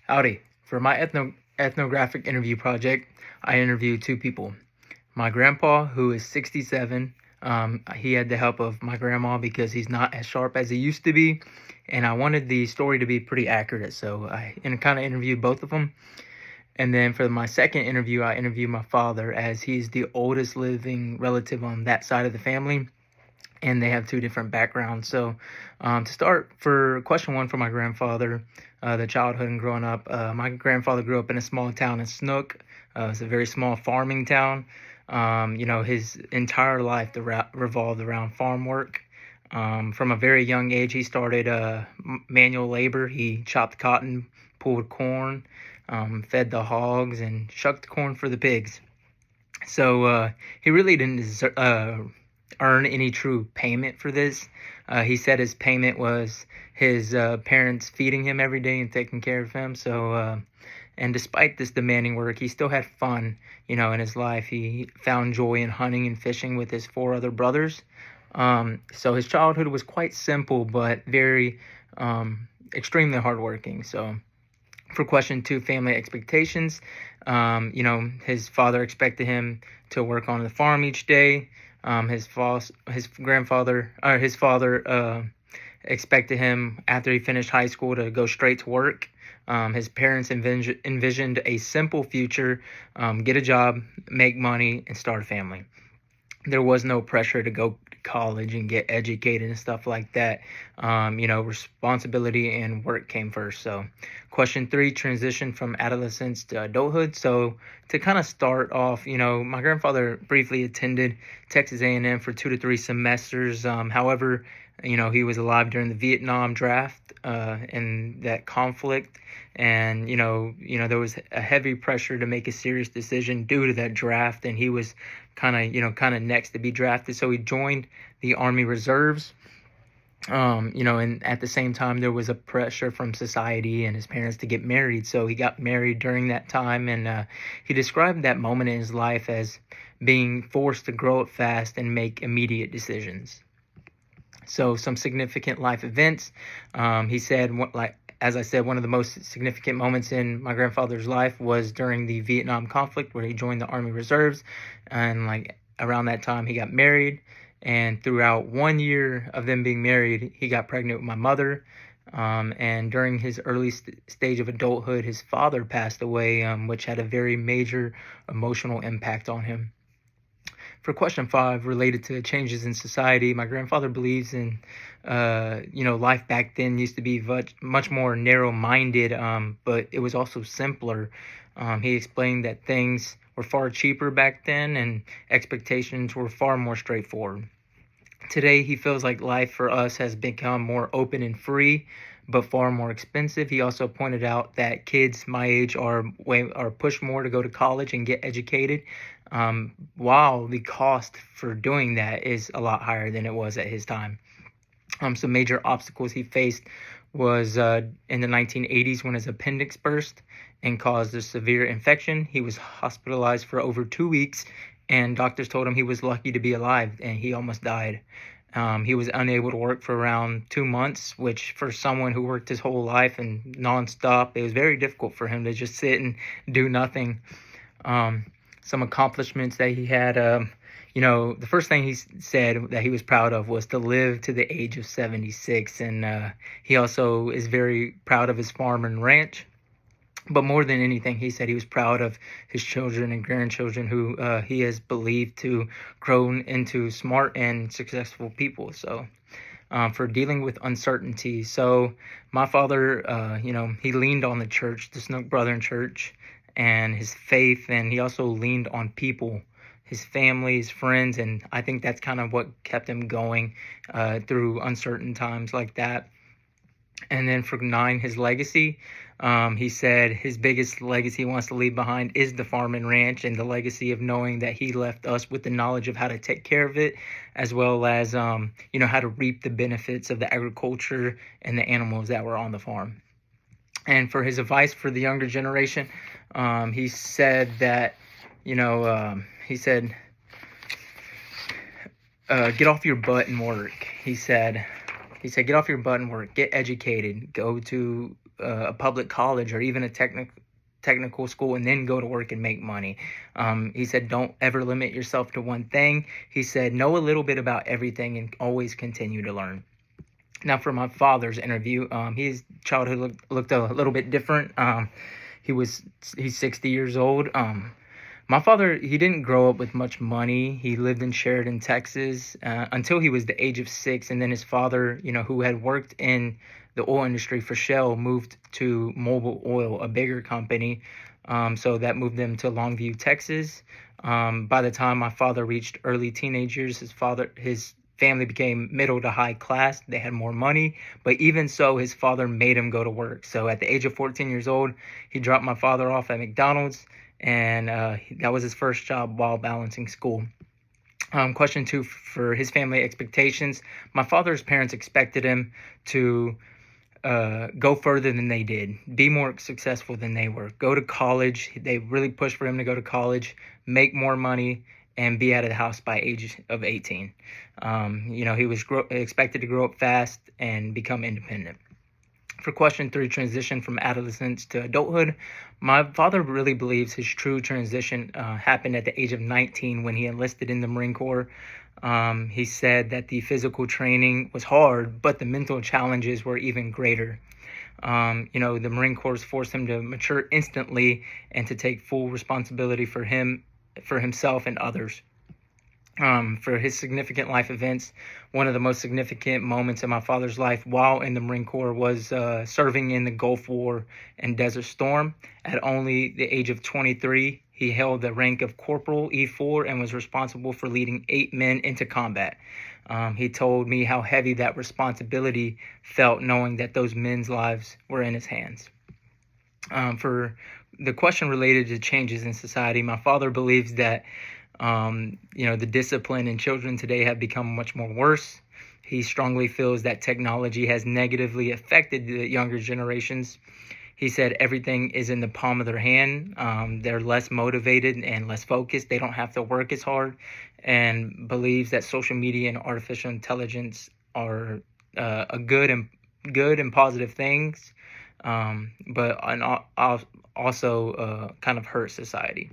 Howdy. For my ethnographic interview project, I interviewed two people. My grandpa, who is 67, he had the help of my grandma because he's not as sharp as he used to be, and I wanted the story to be pretty accurate, so I kind of interviewed both of them. And then for my second interview, I interviewed my father, as he's the oldest living relative on that side of the family, and they have two different backgrounds. So to start, for question one for my grandfather, the childhood and growing up, my grandfather grew up in a small town in Snook. It's a very small farming town. His entire life revolved around farm work. From a very young age, he started manual labor. He chopped cotton, pulled corn, fed the hogs, and shucked corn for the pigs. So he really didn't earn any true payment for this. He said his payment was his parents feeding him every day and taking care of him. And despite this demanding work, he still had fun, in his life. He found joy in hunting and fishing with his four other brothers. So his childhood was quite simple, but very extremely hardworking. So for question two, family expectations, his father expected him to work on the farm each day. His father expected him, after he finished high school, to go straight to work. His parents envisioned a simple future, get a job, make money, and start a family. There was no pressure to go to college and get educated and stuff like that. Responsibility and work came first. So question three, transition from adolescence to adulthood. So to kind of start off, my grandfather briefly attended Texas A&M for 2 to 3 semesters. However, he was alive during the Vietnam draft and that conflict. And, there was a heavy pressure to make a serious decision due to that draft. And he was kind of next to be drafted. So he joined the Army Reserves. And at the same time, there was a pressure from society and his parents to get married. So he got married during that time. And he described that moment in his life as being forced to grow up fast and make immediate decisions. So some significant life events. He said, as I said, one of the most significant moments in my grandfather's life was during the Vietnam conflict, where he joined the Army Reserves. And around that time, he got married. And throughout 1 year of them being married, he got pregnant with my mother. And during his early stage of adulthood, his father passed away, which had a very major emotional impact on him. For question five, related to changes in society, my grandfather believes in, life back then used to be much more narrow-minded, but it was also simpler. He explained that things were far cheaper back then and expectations were far more straightforward. Today, he feels like life for us has become more open and free, but far more expensive. He also pointed out that kids my age are pushed more to go to college and get educated, while the cost for doing that is a lot higher than it was at his time. Some major obstacles he faced was in the 1980s, when his appendix burst and caused a severe infection. He was hospitalized for over 2 weeks, and doctors told him he was lucky to be alive, and he almost died. He was unable to work for around 2 months, which for someone who worked his whole life and nonstop, it was very difficult for him to just sit and do nothing. Some accomplishments that he had, the first thing he said that he was proud of was to live to the age of 76. And he also is very proud of his farm and ranch. But more than anything, he said he was proud of his children and grandchildren, who he has believed to grow into smart and successful people. So for dealing with uncertainty. So my father, he leaned on the church, the Snook Brethren Church, and his faith, and he also leaned on people, his family, his friends, and I think that's kind of what kept him going through uncertain times like that. And then for 9, his legacy. He said his biggest legacy he wants to leave behind is the farm and ranch, and the legacy of knowing that he left us with the knowledge of how to take care of it, as well as, how to reap the benefits of the agriculture and the animals that were on the farm. And for his advice for the younger generation, he said that, get off your butt and work. He said, get off your butt and work, get educated, go to a public college or even a technical school and then go to work and make money. He said, don't ever limit yourself to one thing. He said, know a little bit about everything and always continue to learn. Now, for my father's interview, his childhood looked a little bit different. He's 60 years old. My father, he didn't grow up with much money. He lived in Sheridan, Texas, until he was the age of 6. And then his father, who had worked in the oil industry for Shell, moved to Mobil Oil, a bigger company. So that moved them to Longview, Texas. By the time my father reached early teenage years, his family became middle to high class. They had more money, but even so, his father made him go to work. So at the age of 14 years old, he dropped my father off at McDonald's, and that was his first job while balancing school. Question 2, for his family expectations. My father's parents expected him to go further than they did, be more successful than they were, go to college. They really pushed for him to go to college, make more money, and be out of the house by age of 18. He was expected to grow up fast and become independent. For question 3, transition from adolescence to adulthood. My father really believes his true transition happened at the age of 19 when he enlisted in the Marine Corps. He said that the physical training was hard, but the mental challenges were even greater. The Marine Corps forced him to mature instantly and to take full responsibility for himself and others. For his significant life events, one of the most significant moments in my father's life while in the Marine Corps was serving in the Gulf War and Desert Storm. At only the age of 23, he held the rank of Corporal E4 and was responsible for leading 8 men into combat. He told me how heavy that responsibility felt, knowing that those men's lives were in his hands. For the question related to changes in society, my father believes that the discipline in children today have become much more worse. He strongly feels that technology has negatively affected the younger generations. He said everything is in the palm of their hand. They're less motivated and less focused. They don't have to work as hard, and believes that social media and artificial intelligence are a good and positive things, but also kind of hurt society.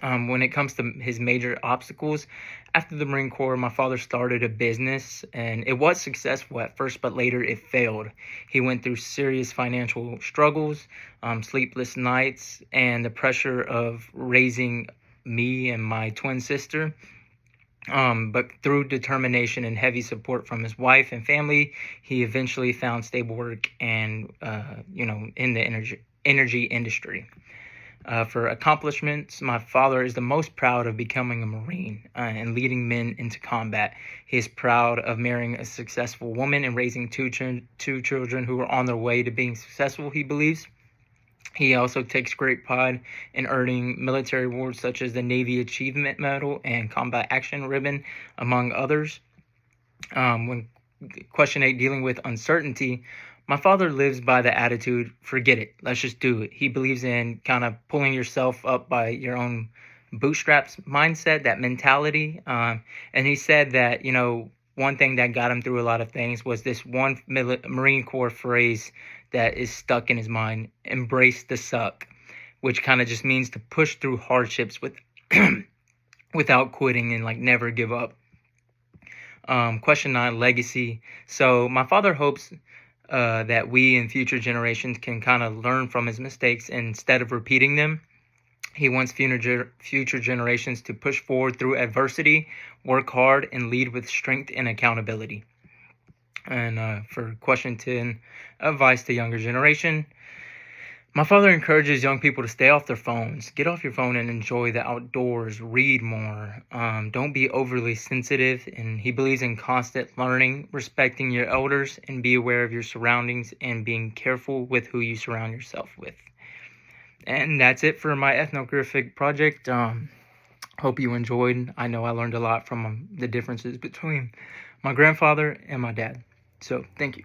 When it comes to his major obstacles, after the Marine Corps, my father started a business, and it was successful at first, but later it failed. He went through serious financial struggles, sleepless nights, and the pressure of raising me and my twin sister. But through determination and heavy support from his wife and family, he eventually found stable work and, in the energy industry. For accomplishments, my father is the most proud of becoming a Marine and leading men into combat. He is proud of marrying a successful woman and raising two children who are on their way to being successful, he believes. He also takes great pride in earning military awards such as the Navy Achievement Medal and Combat Action Ribbon, among others. When question 8, dealing with uncertainty, my father lives by the attitude, forget it, let's just do it. He believes in kind of pulling yourself up by your own bootstraps mindset, that mentality. And he said that, one thing that got him through a lot of things was this one Marine Corps phrase that is stuck in his mind: embrace the suck, which kind of just means to push through hardships without quitting and never give up. Question 9, legacy. So my father hopes that we and future generations can kind of learn from his mistakes instead of repeating them. He wants future generations to push forward through adversity, work hard, and lead with strength and accountability. And for question 10, advice to younger generation. My father encourages young people to stay off their phones. Get off your phone and enjoy the outdoors. Read more. Don't be overly sensitive. And he believes in constant learning, respecting your elders, and be aware of your surroundings and being careful with who you surround yourself with. And that's it for my ethnographic project. Hope you enjoyed. I know I learned a lot from the differences between my grandfather and my dad. So thank you.